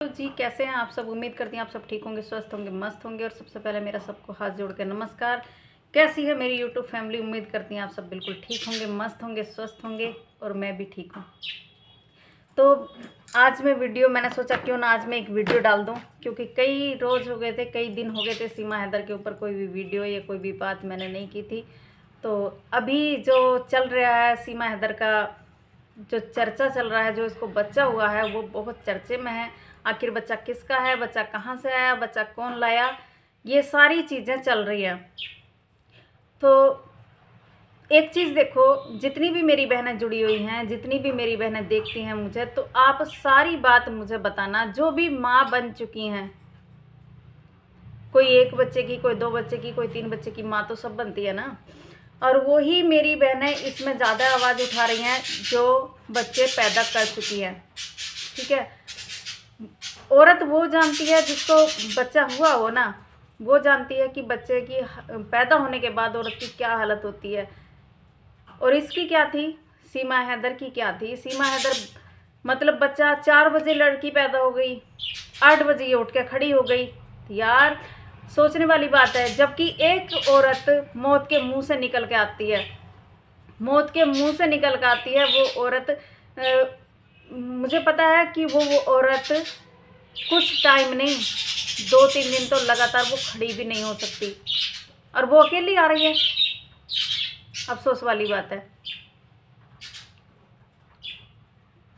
जी, कैसे हैं आप सब। उम्मीद करती हैं आप सब ठीक होंगे, स्वस्थ होंगे, मस्त होंगे। और सबसे पहले मेरा सबको हाथ जोड़ के नमस्कार। कैसी है मेरी यूट्यूब फैमिली। उम्मीद करती हैं आप सब बिल्कुल ठीक होंगे, मस्त होंगे, स्वस्थ होंगे और मैं भी ठीक हूँ। तो आज मैंने सोचा क्यों ना आज मैं एक वीडियो डाल दूं, क्योंकि कई रोज़ हो गए थे, कई दिन हो गए थे सीमा हैदर के ऊपर कोई भी वीडियो या कोई भी बात मैंने नहीं की थी। तो अभी जो चल रहा है सीमा हैदर का, जो चर्चा चल रहा है, जो इसको बच्चा हुआ है वो बहुत चर्चे में है। आखिर बच्चा किसका है, बच्चा कहाँ से आया, बच्चा कौन लाया, ये सारी चीज़ें चल रही हैं। तो एक चीज़ देखो, जितनी भी मेरी बहनें जुड़ी हुई हैं, जितनी भी मेरी बहनें देखती हैं मुझे, तो आप सारी बात मुझे बताना। जो भी माँ बन चुकी हैं, कोई एक बच्चे की, कोई 2 बच्चे की, कोई 3 बच्चे की माँ तो सब बनती है ना। और वही मेरी बहनें इसमें ज़्यादा आवाज़ उठा रही हैं जो बच्चे पैदा कर चुकी हैं। ठीक है, औरत वो जानती है, जिसको बच्चा हुआ हो ना, वो जानती है कि बच्चे की पैदा होने के बाद औरत की क्या हालत होती है। और इसकी क्या थी, सीमा हैदर की क्या थी। सीमा हैदर मतलब बच्चा 4 बजे लड़की पैदा हो गई, 8 बजे ये उठ के खड़ी हो गई। यार सोचने वाली बात है। जबकि एक औरत मौत के मुंह से निकल के आती है, मौत के मुंह से निकल के आती है वो औरत। मुझे पता है कि वो औरत कुछ टाइम नहीं, 2-3 दिन तो लगातार वो खड़ी भी नहीं हो सकती, और वो अकेली आ रही है। अफसोस वाली बात है,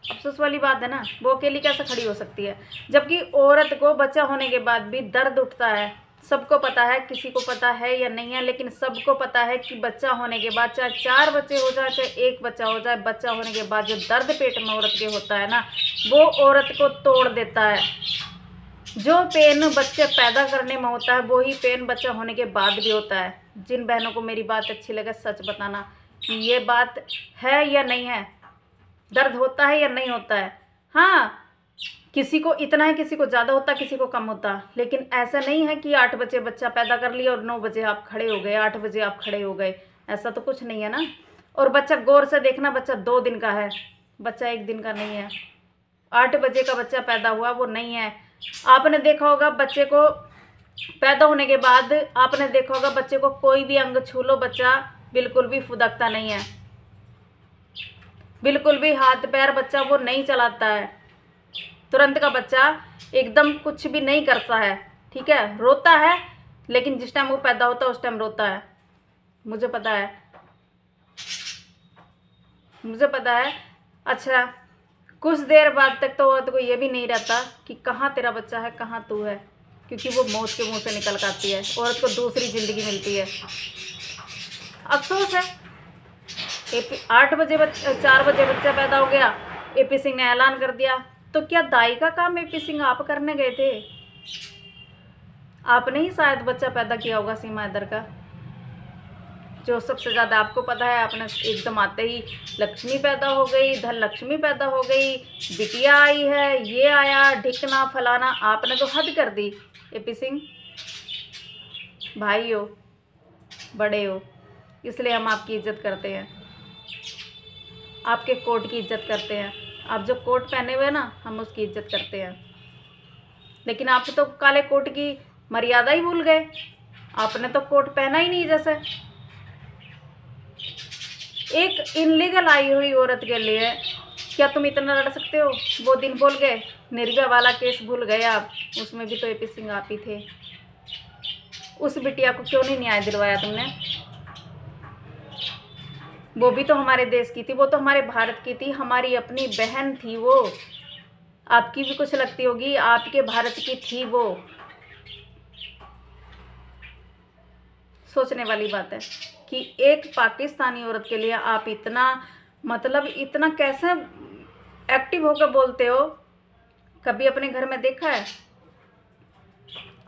अफसोस वाली बात है ना। वो अकेली कैसे खड़ी हो सकती है, जबकि औरत को बच्चा होने के बाद भी दर्द उठता है। सबको पता है, किसी को पता है या नहीं है, लेकिन सबको पता है कि बच्चा होने के बाद, चाहे 4 बच्चे हो जाए, चाहे 1 बच्चा हो जाए, बच्चा होने के बाद जो दर्द पेट में औरत के होता है ना, वो औरत को तोड़ देता है। जो पेन बच्चे पैदा करने में होता है, वही पेन बच्चा होने के बाद भी होता है। जिन बहनों को मेरी बात अच्छी लगे, सच बताना कि ये बात है या नहीं है, दर्द होता है या नहीं होता है। हाँ, किसी को इतना है, किसी को ज़्यादा होता है, किसी को कम होता है, लेकिन ऐसा नहीं है कि 8 बजे बच्चा पैदा कर लिया और 9 बजे आप खड़े हो गए, 8 बजे आप खड़े हो गए। ऐसा तो कुछ नहीं है ना। और बच्चा गौर से देखना, बच्चा 2 दिन का है, बच्चा 1 दिन का नहीं है। 8 बजे का बच्चा पैदा हुआ वो नहीं है। आपने देखा होगा बच्चे को पैदा होने के बाद, आपने देखा होगा बच्चे को कोई भी अंग छू लो, बच्चा बिल्कुल भी फुदकता नहीं है, बिल्कुल भी हाथ पैर बच्चा वो नहीं चलाता है। तुरंत का बच्चा एकदम कुछ भी नहीं करता है। ठीक है, रोता है, लेकिन जिस टाइम वो पैदा होता है उस टाइम रोता है। मुझे पता है, मुझे पता है। अच्छा, कुछ देर बाद तक तो औरत को ये भी नहीं रहता कि कहाँ तेरा बच्चा है, कहाँ तू है, क्योंकि वो मौत के मुंह से निकल कर आती है। औरत को दूसरी ज़िंदगी मिलती है। अफसोस है। 8 बजे 4 बजे बच्चा पैदा हो गया, एपी सिंह ने ऐलान कर दिया। तो क्या दाई का काम एपी सिंह आप करने गए थे? आपने ही शायद बच्चा पैदा किया होगा सीमा हैदर का, जो सबसे ज़्यादा आपको पता है। आपने एकदम आते ही लक्ष्मी पैदा हो गई, धन लक्ष्मी पैदा हो गई, बिटिया आई है, ये आया, ढिकना फलाना, आपने तो हद कर दी। एपी सिंह भाई हो, बड़े हो, इसलिए हम आपकी इज्जत करते हैं, आपके कोट की इज्जत करते हैं। आप जो कोट पहने हुए ना, हम उसकी इज्जत करते हैं। लेकिन आप तो काले कोट की मर्यादा ही भूल गए। आपने तो कोट पहना ही नहीं। जैसे एक इनलीगल आई हुई औरत के लिए क्या तुम इतना लड़ सकते हो? वो दिन भूल गए, निर्भया वाला केस भूल गए आप, उसमें भी तो एपी सिंह आप ही थे। उस बिटिया को क्यों नहीं न्याय दिलवाया तुमने? वो भी तो हमारे देश की थी, वो तो हमारे भारत की थी, हमारी अपनी बहन थी वो। आपकी भी कुछ लगती होगी, आपके भारत की थी वो। सोचने वाली बात है कि एक पाकिस्तानी औरत के लिए आप इतना, मतलब इतना कैसे एक्टिव होकर बोलते हो? कभी अपने घर में देखा है?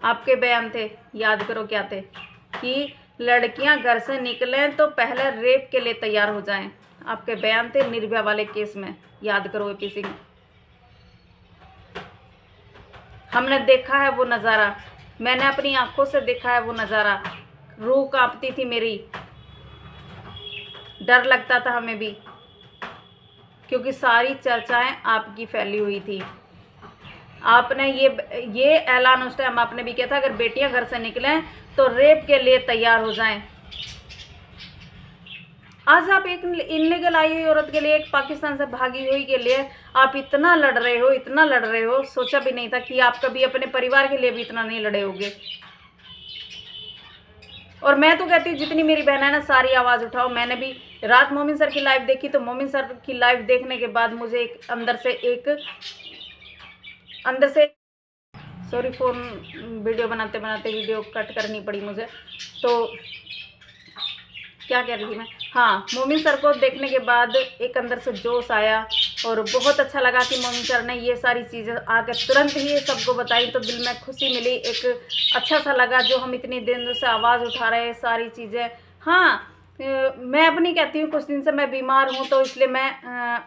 आपके बयान थे, याद करो क्या थे, कि लड़कियां घर से निकलें तो पहले रेप के लिए तैयार हो जाएं। आपके बयान थे निर्भया वाले केस में, याद करो एपी सिंह। हमने देखा है वो नज़ारा, मैंने अपनी आंखों से देखा है वो नज़ारा। रूह कांपती थी मेरी, डर लगता था हमें भी, क्योंकि सारी चर्चाएं आपकी फैली हुई थी। आपने ये ऐलान उस टाइम आपने भी किया था, अगर बेटियां घर से निकलें तो रेप के लिए तैयार हो जाएं। आज आप एक इनलीगल आई हुई औरत के लिए, एक पाकिस्तान से भागी हुई के लिए आप इतना लड़ रहे हो, इतना लड़ रहे हो। सोचा भी नहीं था कि आप कभी अपने परिवार के लिए भी इतना नहीं लड़े होगे। और मैं तो कहती हूँ जितनी मेरी बहन है ना, सारी आवाज़ उठाओ। मैंने भी रात मोमिन सर की लाइव देखी, तो मोमिन सर की लाइव देखने के बाद मुझे एक अंदर से सॉरी, फ़ोन वीडियो बनाते बनाते वीडियो कट करनी पड़ी मुझे। तो क्या कह रही थी मैं, हाँ, मोमिन सर को देखने के बाद एक अंदर से जोश आया और बहुत अच्छा लगा कि मोमिन सर ने ये सारी चीज़ें आकर तुरंत ही सबको बताई, तो दिल में खुशी मिली, एक अच्छा सा लगा। जो हम इतनी दिन से आवाज़ उठा रहे हैं सारी चीज़ें। हाँ, मैं अपनी कहती हूँ, कुछ दिन से मैं बीमार हूँ तो इसलिए मैं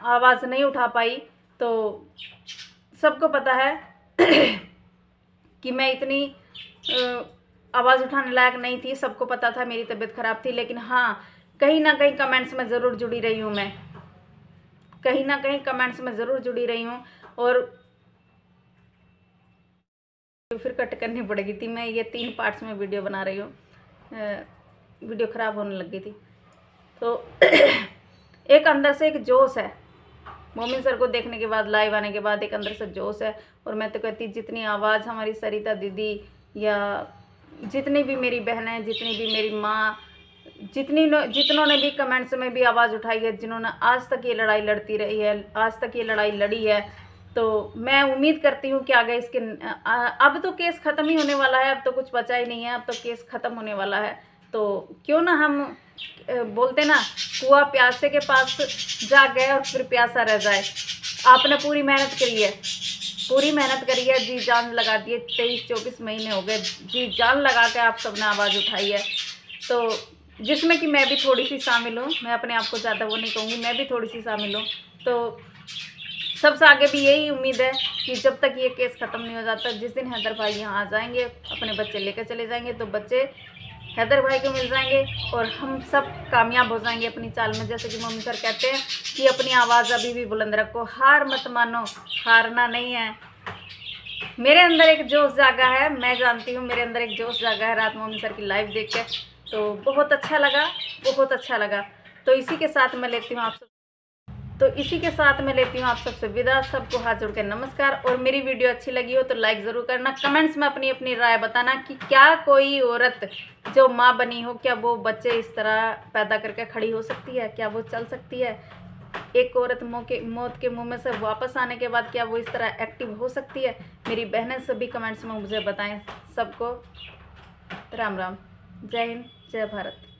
आवाज़ नहीं उठा पाई। तो सबको पता है कि मैं इतनी आवाज़ उठाने लायक नहीं थी, सबको पता था मेरी तबीयत ख़राब थी। लेकिन हाँ, कहीं ना कहीं कमेंट्स में ज़रूर जुड़ी रही हूँ, मैं कहीं ना कहीं कमेंट्स में ज़रूर जुड़ी रही हूँ। और फिर कट करनी पड़ेगी थी, मैं ये 3 पार्ट्स में वीडियो बना रही हूँ, वीडियो ख़राब होने लगी थी। तो एक अंदर से एक जोश है, मोमिन सर को देखने के बाद, लाइव आने के बाद एक अंदर से जोश है। और मैं तो कहती, जितनी आवाज़ हमारी सरिता दीदी या जितनी भी मेरी बहनें, जितनी भी मेरी माँ, जितनों ने भी कमेंट्स में भी आवाज़ उठाई है, जिन्होंने आज तक ये लड़ाई लड़ती रही है, आज तक ये लड़ाई लड़ी है, तो मैं उम्मीद करती हूँ कि आगे इसके अब तो केस ख़त्म ही होने वाला है, अब तो कुछ बचा ही नहीं है, अब तो केस ख़त्म होने वाला है। तो क्यों ना हम बोलते ना, कुआं प्यासे के पास जा गए और फिर प्यासा रह जाए। आपने पूरी मेहनत करी है, पूरी मेहनत करी है, जी जान लगा दी है, 23-24 महीने हो गए, जी जान लगा के आप सबने आवाज़ उठाई है। तो जिसमें कि मैं भी थोड़ी सी शामिल हूँ, मैं अपने आप को ज़्यादा वो नहीं कहूँगी, मैं भी थोड़ी सी शामिल हूँ। तो सबसे आगे भी यही उम्मीद है कि जब तक ये केस ख़त्म नहीं हो जाता, जिस दिन हैदर भाई यहाँ आ जाएंगे, अपने बच्चे लेकर चले जाएंगे, तो बच्चे हैदर भाई को मिल जाएंगे और हम सब कामयाब हो जाएंगे अपनी चाल में। जैसे कि मोमिन सर कहते हैं कि अपनी आवाज़ अभी भी बुलंद रखो, हार मत मानो, हारना नहीं है। मेरे अंदर एक जोश जागा है, मैं जानती हूँ मेरे अंदर एक जोश जागा है रात मोमिन सर की लाइव देख के, तो बहुत अच्छा लगा, बहुत अच्छा लगा। तो इसी के साथ मैं लेती हूँ आप सबसे विदा। सबको हाथ जोड़ के नमस्कार। और मेरी वीडियो अच्छी लगी हो तो लाइक ज़रूर करना, कमेंट्स में अपनी अपनी राय बताना कि क्या कोई औरत जो माँ बनी हो, क्या वो बच्चे इस तरह पैदा करके खड़ी हो सकती है, क्या वो चल सकती है? एक औरत मौत के मुंह में से वापस आने के बाद क्या वो इस तरह एक्टिव हो सकती है? मेरी बहनें सभी कमेंट्स में मुझे बताएं। सबको राम राम, जय हिंद, जय भारत।